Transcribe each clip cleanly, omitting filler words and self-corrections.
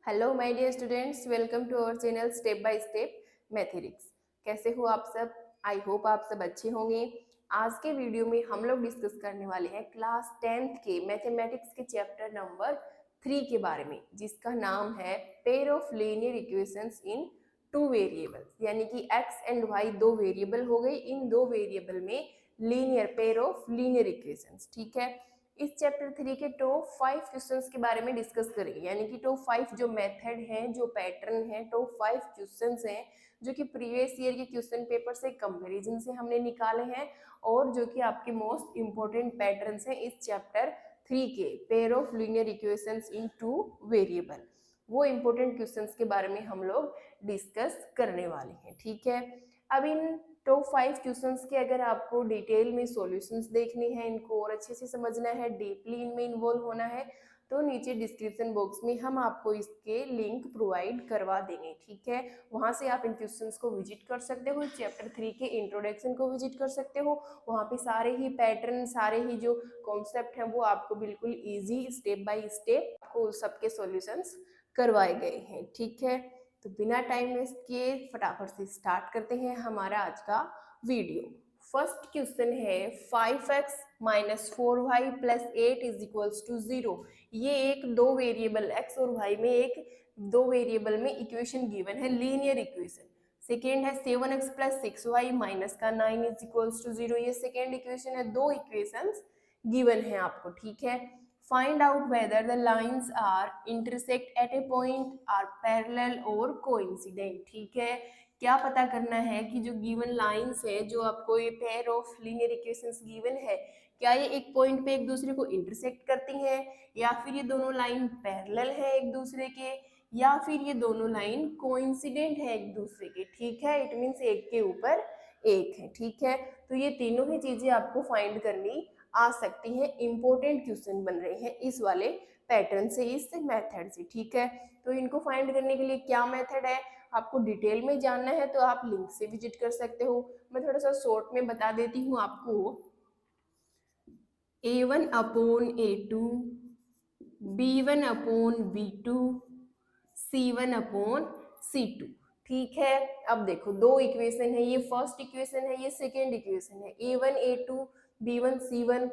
Hello my dear students, welcome to our channel step by step mathematics. कैसे हो आप सब? आई होप आप सब अच्छे होंगे। आज के वीडियो में हम लोग डिस्कस करने वाले हैं क्लास 10th के मैथमेटिक्स के चैप्टर नंबर 3 के बारे में, जिसका नाम है pair of linear equations in two variables. यानी कि एक्स एंड वाई दो वेरिएबल हो गए, इन दो वेरिएबल में linear pair of linear equations. ठीक है, इस चैप्टर 3 के टॉप 5 क्वेश्चंस के बारे में डिस्कस करेंगे। यानी कि टॉप 5 जो मेथड हैं, जो पैटर्न हैं, टॉप 5 क्वेश्चंस हैं जो कि प्रीवियस ईयर के क्वेश्चन पेपर से कंपैरिजन से हमने निकाले हैं और जो कि आपके मोस्ट इंपॉर्टेंट पैटर्न्स हैं इस चैप्टर 3 के pair of linear equations in two variable. वो इंपॉर्टेंट क्वेश्चंस के बारे में हम लोग डिस्कस करने वाले हैं। ठीक है, अब इन टॉप 5 क्वेश्चंस के अगर आपको डिटेल में सॉल्यूशंस देखने हैं, इनको और अच्छे से समझना है, डीपली इनमें इन्वॉल्व होना है, तो नीचे डिस्क्रिप्शन बॉक्स में हम आपको इसके लिंक प्रोवाइड करवा देंगे। ठीक है, वहां से आप इन क्वेश्चंस को विजिट कर सकते हो, चैप्टर 3 के इंट्रोडक्शन को विजिट कर सकते हो। वहां पे सारे ही पैटर्न, सारे ही जो कॉन्सेप्ट हैं वो आपको बिल्कुल ईजी स्टेप बाय स्टेप आपको सबके सॉल्यूशंस करवाए गए हैं। ठीक है, तो बिना टाइम वेस्ट किए फटाफट से स्टार्ट करते हैं हमारा आज का वीडियो। फर्स्ट क्वेश्चन है 5x minus 4y plus 8 is equals to 0। ये एक दो वेरिएबल x और y में एक दो वेरिएबल में इक्वेशन गिवन है, लीनियर इक्वेशन। सेकेंड है 7x प्लस 6y माइनस का 9 इज इक्वल्स टू 0। ये सेकेंड इक्वेशन है, दो इक्वेशंस गिवन है आपको। ठीक है, find out whether the lines are intersect at a point, are parallel or coincident। ठीक है, क्या पता करना है कि जो गिवन लाइंस है, जो आपको ये pair of linear equations given है, क्या ये एक पॉइंट पे एक दूसरे को इंटरसेक्ट करती हैं, या फिर ये दोनों लाइन पैरेलल है एक दूसरे के, या फिर ये दोनों लाइन कोइंसिडेंट है एक दूसरे के। ठीक है, इट मीन्स एक के ऊपर एक है। ठीक है, तो ये तीनों ही चीजें आपको फाइंड करनी आ सकती हैं। इंपॉर्टेंट क्वेश्चन बन रहे हैं इस वाले पैटर्न से, इस मेथड से। ठीक है, तो इनको फाइंड करने के लिए क्या मेथड है, आपको डिटेल में जानना है तो आप लिंक से विजिट कर सकते हो। मैं थोड़ा सा शॉर्ट में बता देती हूँ आपको। a1 upon a2, b1 upon b2, c1 upon c2। ठीक है, अब देखो दो इक्वेशन है, ये फर्स्ट इक्वेशन है, ये सेकेंड इक्वेशन है। a1 a2 b1 c1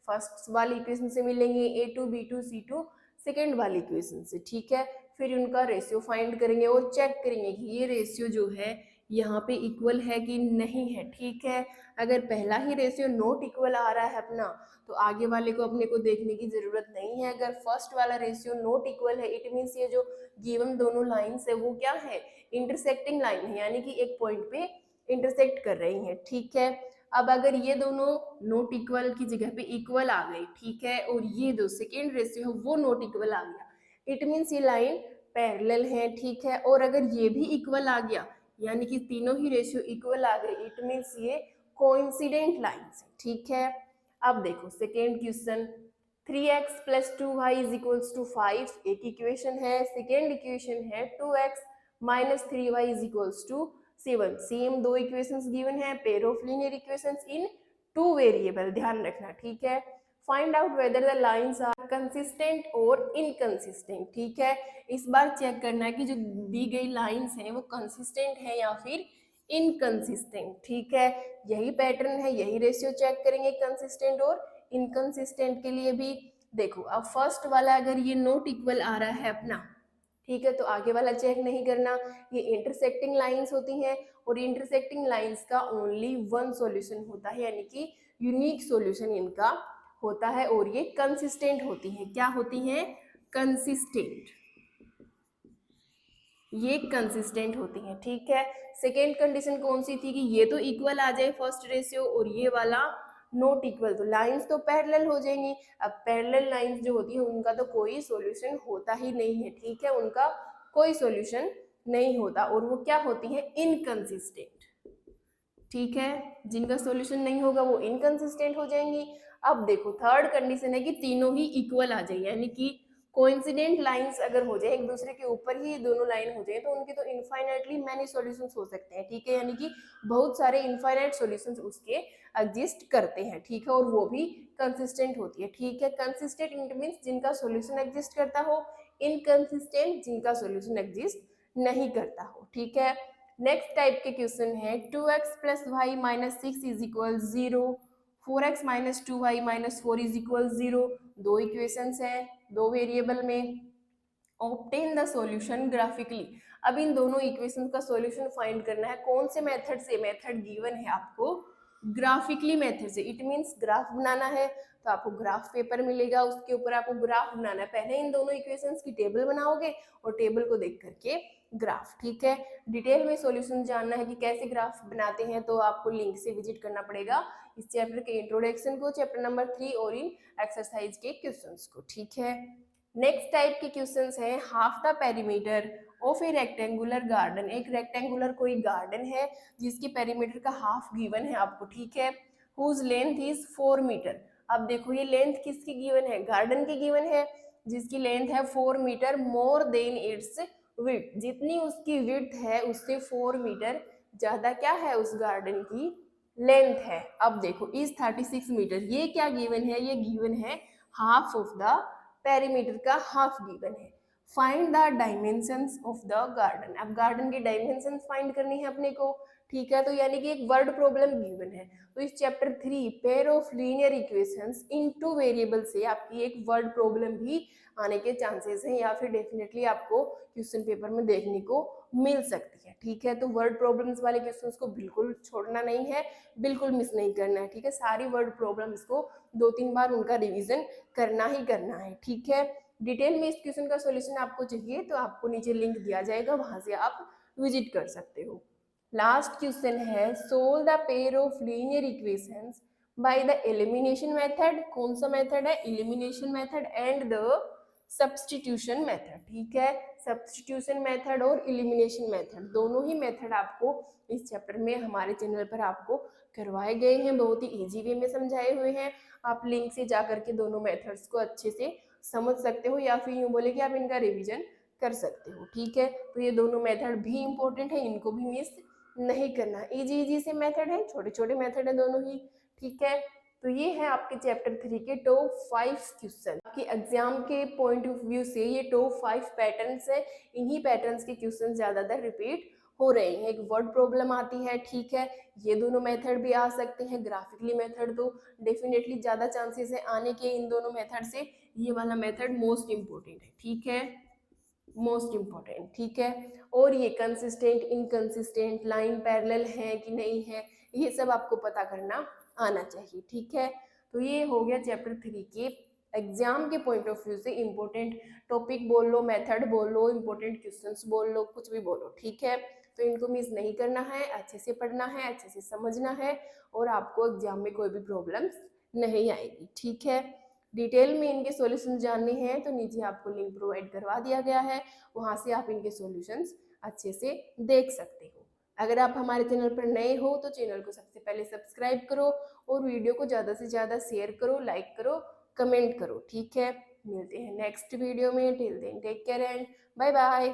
first वाली इक्वेशन से मिलेंगे, a2 b2 c2 सेकेंड वाली इक्वेशन से। ठीक है, फिर उनका रेशियो फाइंड करेंगे और चेक करेंगे कि ये रेशियो जो है यहाँ पे इक्वल है कि नहीं है। ठीक है, अगर पहला ही रेशियो नॉट इक्वल आ रहा है अपना, तो आगे वाले को अपने को देखने की जरूरत नहीं है। अगर फर्स्ट वाला रेशियो नॉट इक्वल है, इट मीन्स ये जो गिवन दोनों लाइंस है वो क्या है, इंटरसेक्टिंग लाइन है, यानी कि एक पॉइंट पे इंटरसेक्ट कर रही हैं। ठीक है, अब अगर ये दोनों नॉट इक्वल की जगह पे इक्वल आ गई, ठीक है, और ये दो सेकेंड रेशियो है वो नॉट इक्वल आ गया, इट मीन्स ये लाइन पैरेलल है। ठीक है, और अगर ये भी इक्वल आ गया, यानी कि तीनों ही रेशियो इक्वल आ गए, इट मीन्स ये कोइंसिडेंट लाइंस है। ठीक है, अब देखो second question, 3x plus 2y is equals to 5 एक इक्वेशन है। सेकेंड इक्वेशन है 2x minus 3y is equals to 7। Same दो इक्वेशंस गिवन है, pair of linear equations in two variable, ध्यान रखना। ठीक है, find out whether the lines are consistent और इनकंसिस्टेंट। ठीक है, इस बार चेक करना है कि जो दी गई लाइंस हैं वो कंसिस्टेंट है या फिर इनकंसिस्टेंट। ठीक है, यही पैटर्न है, यही रेशियो चेक करेंगे कंसिस्टेंट और इनकंसिस्टेंट के लिए भी। देखो अब फर्स्ट वाला अगर ये नॉट इक्वल आ रहा है अपना, ठीक है, तो आगे वाला चेक नहीं करना। ये इंटरसेक्टिंग लाइंस होती हैं और इंटरसेक्टिंग लाइंस का ओनली वन सॉल्यूशन होता है, यानी कि यूनिक सॉल्यूशन इनका होता है, और ये कंसिस्टेंट होती हैं। क्या होती हैं? कंसिस्टेंट, ये कंसिस्टेंट होती हैं। ठीक है, सेकेंड कंडीशन कौन सी थी कि ये तो इक्वल आ जाए फर्स्ट रेशियो और ये वाला नॉट इक्वल, तो लाइंस तो पैरेलल हो जाएंगी। अब पैरेलल लाइंस जो होती है उनका तो कोई सॉल्यूशन होता ही नहीं है। ठीक है, उनका कोई सॉल्यूशन नहीं होता, और वो क्या होती है? इनकंसिस्टेंट। ठीक है, जिनका सॉल्यूशन नहीं होगा वो इनकंसिस्टेंट हो जाएंगी। अब देखो थर्ड कंडीशन है कि तीनों ही इक्वल आ जाए, यानी कि कोइंसिडेंट लाइंस अगर हो जाए, एक दूसरे के ऊपर ही दोनों लाइन हो जाए, तो उनके तो इनफाइनाइटली मैनी सॉल्यूशंस हो सकते हैं। ठीक है, यानी कि बहुत सारे इनफाइनाइट सॉल्यूशंस उसके एग्जिस्ट करते हैं। ठीक है, और वो भी कंसिस्टेंट होती है। ठीक है, कंसिस्टेंट इट मींस जिनका सॉल्यूशन एग्जिस्ट करता हो, इनकंसिस्टेंट जिनका सॉल्यूशन एग्जिस्ट नहीं करता हो, ठीक है। नेक्स्ट टाइप के क्वेश्चन है 2x plus Y minus 6 is equal 0, 4x minus 2y minus 4 is equal 0। दो इक्वेशंस हैं दो वेरिएबल में। ऑब्टेन द सॉल्यूशन ग्राफिकली, अब इन दोनों इक्वेशन का सॉल्यूशन फाइंड करना है कौन से मेथड से, मेथड गिवन है आपको ग्राफिकली मेथड से, इट मींस ग्राफ बनाना है तो आपको ग्राफ पेपर मिलेगा, उसके ऊपर आपको ग्राफ बनाना है। पहले इन दोनों इक्वेशंस की टेबल बनाओगे और टेबल को देख करके ग्राफ, ठीक है। डिटेल में सॉल्यूशन जानना है कि कैसे ग्राफ बनाते हैं तो आपको लिंक से विजिट करना पड़ेगा इस चैप्टर के इंट्रोडक्शन को, चैप्टर नंबर 3 और इन एक्सरसाइज के क्वेश्चंस को, ठीक है। नेक्स्ट टाइप के क्वेश्चंस हैं half the perimeter of A rectangular garden, एक रेक्टेंगुलर कोई गार्डन है जिसकी पेरीमीटर का हाफ गिवन है आपको, ठीक है। हुज लेंथ इज 4 मीटर, अब देखो ये लेंथ किसकी गिवन है, गार्डन की गिवन है जिसकी लेंथ है 4 metre more than its width, जितनी उसकी विड्थ है उससे 4 मीटर ज्यादा क्या है उस गार्डन की लेंथ है। अब देखो इस 36 मीटर, ये क्या गिवन है, ये गिवन है हाफ ऑफ द पेरीमीटर का हाफ गिवन है। Find the dimensions of the garden, अब गार्डन की डायमेंशंस फाइंड करनी है अपने को, ठीक है। तो यानी कि एक वर्ड प्रॉब्लम गिवन है, तो इस chapter 3 pair of linear equations into variable से आपकी एक वर्ड प्रॉब्लम भी आने के चांसेस हैं या फिर डेफिनेटली आपको क्वेश्चन पेपर में देखने को मिल सकती है, ठीक है। तो वर्ड प्रॉब्लम्स वाले क्वेश्चंस को बिल्कुल छोड़ना नहीं है, बिल्कुल मिस नहीं करना है, ठीक है। सारी वर्ड प्रॉब्लम्स को 2-3 बार उनका रिवीजन करना ही करना है, ठीक है। डिटेल में इस क्वेश्चन का सॉल्यूशन आपको चाहिए तो आपको नीचे लिंक दिया जाएगा, वहां से आप विजिट कर सकते हो। लास्ट क्वेश्चन है solve the pair of linear equations by the elimination method, कौन सा मेथड है, elimination method and the substitution method, ठीक है। सब्स्टिट्यूशन मेथड और एलिमिनेशन मेथड दोनों ही मेथड आपको इस चैप्टर में हमारे चैनल पर आपको करवाए गए हैं, बहुत ही इजी वे में समझाए हुए हैं। आप लिंक से जा करके दोनों मेथड्स को अच्छे से समझ सकते हो या फिर यूँ बोले कि आप इनका रिवीजन कर सकते हो, ठीक है। तो ये दोनों मेथड भी इंपॉर्टेंट है, इनको भी मिस नहीं करना, इजी इजी से मेथड है, छोटे छोटे मेथड है दोनों ही, ठीक है। तो ये है आपके चैप्टर 3 के टॉप 5 क्वेश्चन, आपके एग्जाम के पॉइंट ऑफ व्यू से ये टॉप 5 पैटर्न्स है, इन्हीं पैटर्न्स के क्वेश्चन ज्यादातर रिपीट हो रहे हैं। एक वर्ड प्रॉब्लम आती है, ठीक है, ये दोनों मेथड भी आ सकते हैं, ग्राफिकली मेथड तो डेफिनेटली ज्यादा चांसेस है आने के इन दोनों मेथड से, ये वाला मेथड मोस्ट इम्पोर्टेंट है, ठीक है, मोस्ट इम्पोर्टेंट, ठीक है। और ये कंसिस्टेंट इनकंसिस्टेंट लाइन पैरेलल है कि नहीं है, ये सब आपको पता करना आना चाहिए, ठीक है। तो ये हो गया चैप्टर 3 के एग्जाम के पॉइंट ऑफ व्यू से इम्पोर्टेंट टॉपिक बोल लो, मेथड बोल लो, इम्पोर्टेंट क्वेश्चंस बोल लो, कुछ भी बोलो, ठीक है। तो इनको मिस नहीं करना है, अच्छे से पढ़ना है, अच्छे से समझना है और आपको एग्जाम में कोई भी प्रॉब्लम्स नहीं आएगी, ठीक है। डिटेल में इनके सॉल्यूशन जानने हैं तो नीचे आपको लिंक प्रोवाइड करवा दिया गया है, वहां से आप इनके सॉल्यूशंस अच्छे से देख सकते हो। अगर आप हमारे चैनल पर नए हो तो चैनल को सबसे पहले सब्सक्राइब करो और वीडियो को ज़्यादा से ज़्यादा शेयर करो, लाइक करो, कमेंट करो, ठीक है। मिलते हैं नेक्स्ट वीडियो में, till then take care and bye bye.